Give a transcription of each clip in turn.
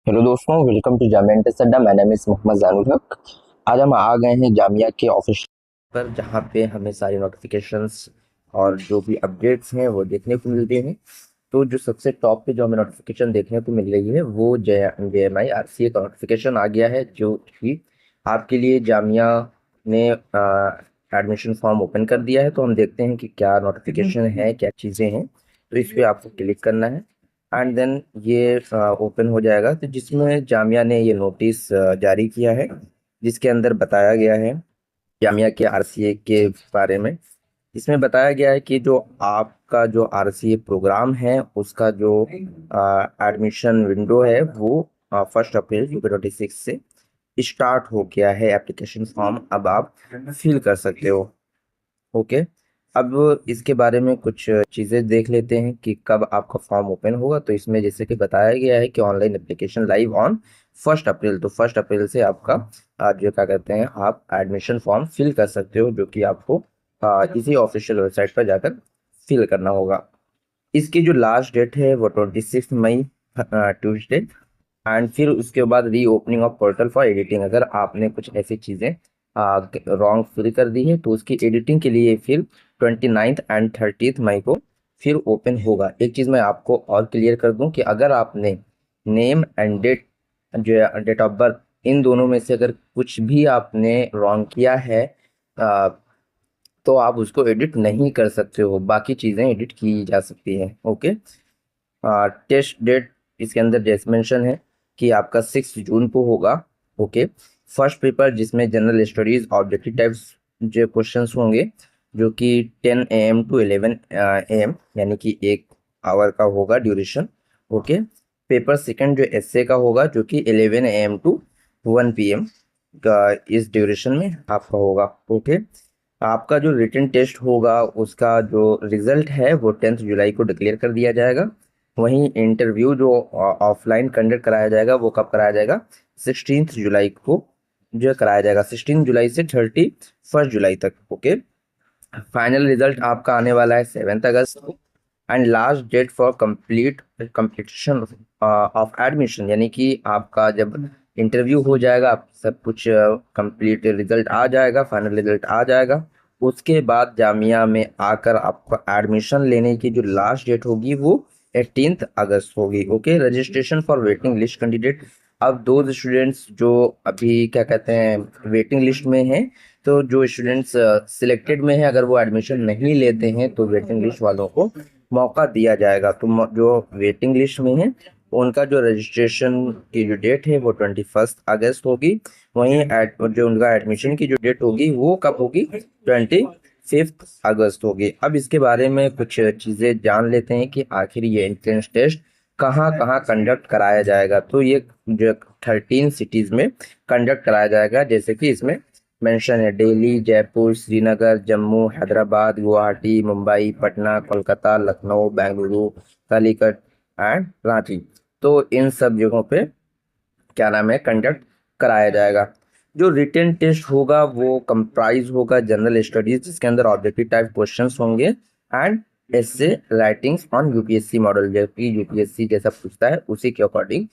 Hello दोस्तों, welcome to Jamia inter अड्डा। My name is Mohammad जानूर हक। आज हम आ गए हैं जामिया के ऑफिस पर, जहाँ पे हमें सारी नोटिफिकेशंस और जो भी अपडेट्स हैं वो देखने को मिलते हैं। तो जो सबसे टॉप पे जो हमें नोटिफिकेशन देखने को मिल रही है वो JMI RCA का नोटिफिकेशन आ गया है, जो कि आपके लिए जामिया ने एडमिशन फॉर्म ओपन कर दिया है। तो हम देखते हैं कि क्या नोटिफिकेशन है, क्या चीज़ें हैं। तो इस पर आपको क्लिक करना है एंड देन ये ओपन हो जाएगा। तो जिसमें जामिया ने ये नोटिस जारी किया है, जिसके अंदर बताया गया है जामिया के RCA के बारे में। इसमें बताया गया है कि जो आपका जो RCA प्रोग्राम है उसका जो एडमिशन विंडो है वो 1 अप्रैल 2026 से स्टार्ट हो गया है। एप्लीकेशन फॉर्म अब आप फिल कर सकते हो। ओके, अब इसके बारे में कुछ चीज़ें देख लेते हैं कि कब आपका फॉर्म ओपन होगा। तो इसमें जैसे कि बताया गया है कि ऑनलाइन एप्लीकेशन लाइव ऑन 1 अप्रैल। तो 1 अप्रैल से आपका जो क्या कहते हैं, आप एडमिशन फॉर्म फिल कर सकते हो, जो कि आपको इसी ऑफिशियल वेबसाइट पर जाकर फिल करना होगा। इसकी जो लास्ट डेट है वो 26 मई ट्यूसडे। एंड फिर उसके बाद reopening of portal for editing. अगर आपने कुछ ऐसी चीज़ें रॉन्ग फिल कर दी है तो उसकी एडिटिंग के लिए फिर 29 एंड 30 मई को फिर ओपन होगा। एक चीज़ मैं आपको और क्लियर कर दूं कि अगर आपने नेम एंड डेट, जो है डेट ऑफ बर्थ, इन दोनों में से अगर कुछ भी आपने रॉन्ग किया है तो आप उसको एडिट नहीं कर सकते हो। बाकी चीज़ें एडिट की जा सकती हैं। ओके, टेस्ट डेट इसके अंदर जैसे मेंशन है कि आपका 6 जून को होगा। ओके, फर्स्ट पेपर जिसमें जनरल स्टडीज ऑब्जेक्टिव टाइप्स जो क्वेश्चंस होंगे, जो कि 10 AM टू 11 AM, यानी कि 1 आवर का होगा ड्यूरेशन। ओके, पेपर सेकंड जो एसए का होगा, जो कि 11 AM टू 1 PM का इस ड्यूरेशन में आपका होगा। ओके, आपका जो रिटन टेस्ट होगा उसका जो रिजल्ट है वो 10 जुलाई को डिक्लेयर कर दिया जाएगा। वहीं इंटरव्यू जो ऑफलाइन कंडक्ट कराया जाएगा वो कब कराया जाएगा, 16 जुलाई को जो कराया जाएगा, 16 जुलाई से 31 जुलाई तक। ओके, फाइनल रिजल्ट आपका आने वाला है 7 अगस्त को। And last date for completion of admission, यानी कि आपका जब इंटरव्यू हो जाएगा, आप सब कुछ कंप्लीट रिजल्ट आ जाएगा, फाइनल रिजल्ट आ जाएगा, उसके बाद जामिया में आकर आपको एडमिशन लेने की जो लास्ट डेट होगी वो 18 अगस्त होगी। Okay, registration for waiting list candidate. अब दो स्टूडेंट्स जो अभी क्या कहते हैं वेटिंग लिस्ट में हैं, तो जो स्टूडेंट्स सिलेक्टेड में है, अगर वो एडमिशन नहीं लेते हैं तो वेटिंग लिस्ट वालों को मौका दिया जाएगा। तो जो वेटिंग लिस्ट में है उनका जो रजिस्ट्रेशन की जो डेट है वो 21 अगस्त होगी। वहीं जो उनका एडमिशन की जो डेट होगी वो कब होगी, 25 अगस्त होगी। अब इसके बारे में कुछ चीज़ें जान लेते हैं कि आखिर ये एंट्रेंस टेस्ट कहाँ कहाँ कंडक्ट कराया जाएगा। तो ये जो 13 सिटीज़ में कंडक्ट कराया जाएगा, जैसे कि इसमें मेंशन है दिल्ली, जयपुर, श्रीनगर, जम्मू, हैदराबाद, गुवाहाटी, मुंबई, पटना, कोलकाता, लखनऊ, बेंगलुरु, कालीकट एंड रांची। तो इन सब जगहों पे क्या नाम है, कंडक्ट कराया जाएगा। जो रिटन टेस्ट होगा वो कंप्राइज होगा जनरल स्टडीज, जिसके अंदर ऑब्जेक्टिव टाइप क्वेश्चंस होंगे एंड ऐसे राइटिंग्स ऑन यूपीएससी मॉडल, जो कि यूपीएससी जैसा पूछता है उसी के अकॉर्डिंग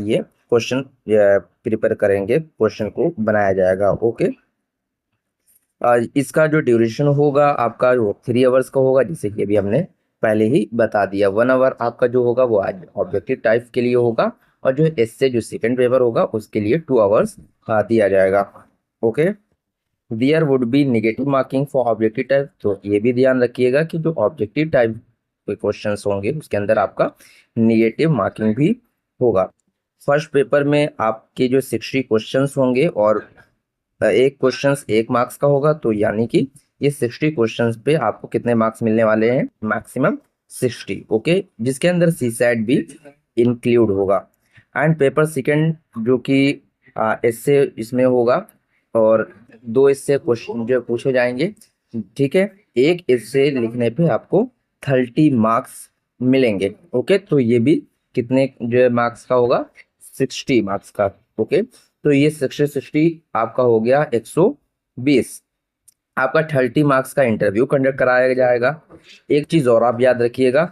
ये क्वेश्चन प्रिपेयर करेंगे, क्वेश्चन को बनाया जाएगा। ओके, इसका जो ड्यूरेशन होगा आपका वो 3 आवर्स का होगा, जैसे कि अभी हमने पहले ही बता दिया। 1 आवर आपका जो होगा वो आज ऑब्जेक्टिव टाइप के लिए होगा, और जो इससे जो सेकंड पेपर होगा उसके लिए 2 आवर्स दिया जाएगा। Okay, there would be negative marking for objective type. तो ये भी ध्यान रखिएगा कि जो ऑब्जेक्टिव टाइप के क्वेश्चन होंगे उसके अंदर आपका नेगेटिव मार्किंग भी होगा। फर्स्ट पेपर में आपके जो 60 क्वेश्चन होंगे और एक क्वेश्चन 1 मार्क्स का होगा। तो यानी कि ये 60 क्वेश्चंस पे आपको कितने मार्क्स मिलने वाले हैं, मैक्सिमम 60। ओके, जिसके अंदर सी सैट भी इंक्लूड होगा। एंड पेपर सेकंड जो कि इससे इसमें होगा, और 2 इससे क्वेश्चन जो पूछे जाएंगे। ठीक है, एक इससे लिखने पे आपको 30 मार्क्स मिलेंगे। ओके, तो ये भी कितने जो मार्क्स का होगा, 60 मार्क्स का। ओके, तो ये 60 आपका हो गया 120। आपका 30 मार्क्स का इंटरव्यू कंडक्ट कराया जाएगा। एक चीज और आप याद रखिएगा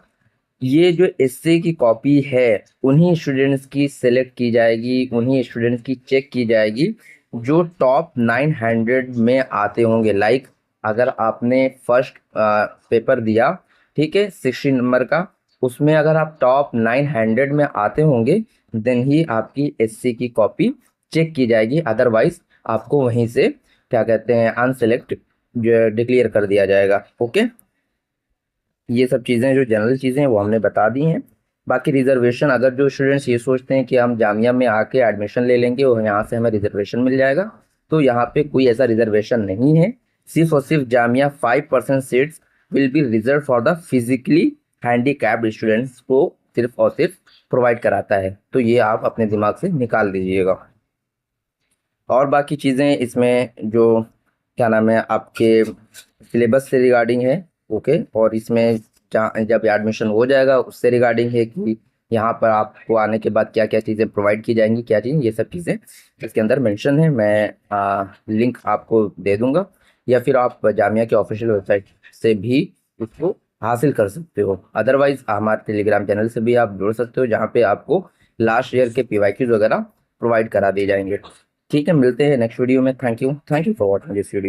ये जो एसए की कॉपी है उन्हीं स्टूडेंट्स की सेलेक्ट की जाएगी, उन्हीं स्टूडेंट्स की चेक की जाएगी जो टॉप 900 में आते होंगे। लाइक अगर आपने फर्स्ट पेपर दिया, ठीक है, 60 नंबर का, उसमें अगर आप टॉप 900 में आते होंगे देन ही आपकी एससी की कॉपी चेक की जाएगी, अदरवाइज आपको वहीं से क्या कहते हैं अनसेलेक्ट डिक्लेयर कर दिया जाएगा। ओके, ये सब चीज़ें जो जनरल चीज़ें हैं वो हमने बता दी हैं। बाकी रिजर्वेशन, अगर जो स्टूडेंट्स ये सोचते हैं कि हम जामिया में आके एडमिशन ले लेंगे और यहाँ से हमें रिजर्वेशन मिल जाएगा, तो यहाँ पे कोई ऐसा रिजर्वेशन नहीं है। सिर्फ और सिर्फ Jamia 5% seats will be reserve for the physically handicapped students को सिर्फ और सिर्फ प्रोवाइड कराता है। तो ये आप अपने दिमाग से निकाल दीजिएगा। और बाकी चीज़ें इसमें जो क्या नाम है आपके सिलेबस से रिगार्डिंग है। ओके, और इसमें जब एडमिशन हो जाएगा उससे रिगार्डिंग है कि यहाँ पर आपको आने के बाद क्या क्या चीज़ें प्रोवाइड की जाएंगी, क्या चीज़, ये सब चीज़ें इसके अंदर मेंशन है। मैं लिंक आपको दे दूंगा, या फिर आप जामिया के ऑफिशियल वेबसाइट से भी उसको हासिल कर सकते हो। अदरवाइज हमारे टेलीग्राम चैनल से भी आप जुड़ सकते हो, जहाँ पे आपको लास्ट ईयर के पीवाईक्यूज वगैरह प्रोवाइड करा दिए जाएंगे। ठीक है, मिलते हैं नेक्स्ट वीडियो में। Thank you for watching this video.